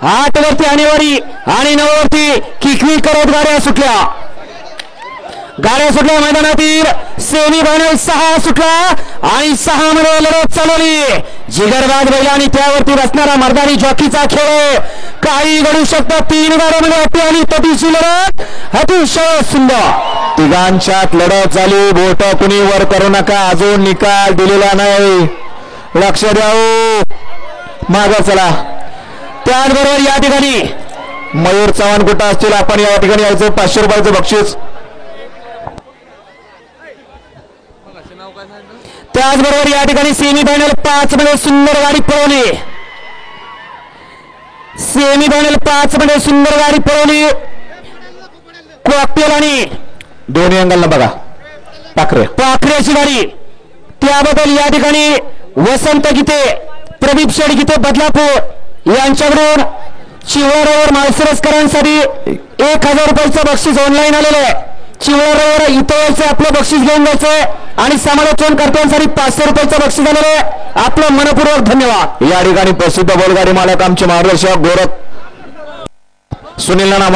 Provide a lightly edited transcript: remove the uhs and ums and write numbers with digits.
8 वरती आणेवारी आणि 9 वरती किकवी करत गाड्या सुटल्या मैदानातील सेमी फायनल 6 सुटला आणि 6 मध्ये लढत चालवली जिगरबाज बैल आणि त्यावरती बसणारा मर्दानी जॉकीचा खेळ काही घडू शकतं 3 गाड्यांमध्ये अटी आली तटीची लढत अतिशय सुंदर तिघांच्यात लढत झाली बोट कुणी वर करू नका अजून निकाल दिलेला नाही लक्ष द्यावं मागे चला त्याचबरोबर या ठिकाणी मयूर चव्हाण कुठं असतील आपण या ठिकाणी यायचं 500 रुपयाचं बक्षीस त्याचबरोबर या ठिकाणी सेमीफायनल 5 मध्ये सुंदर गाडी पळवली सेमीफायनल 5 मध्ये सुंदर गाडी पळवली कॉकटेल आणि दोन्ही अँगलला बघा पाखरेची गाडी त्याबद्दल या ठिकाणी वसंत गीते प्रदीप शेड गीते बदलापूर यांच्याकडून चिवळावर माळशिरसकरांसाठी 1000 रुपयाचं बक्षीस ऑनलाईन आलेलं आहे चिवळावर इथं यायचं आपलं बक्षीस घेऊन जायचं आणि समालोचन करत्यांसाठी 500 रुपयाचं बक्षीस आलेलं आहे आपलं मनपूर्वक धन्यवाद या ठिकाणी प्रसिद्ध बैलगाडी मालक आमचे मार्गदर्शक गोरख सुनील नाना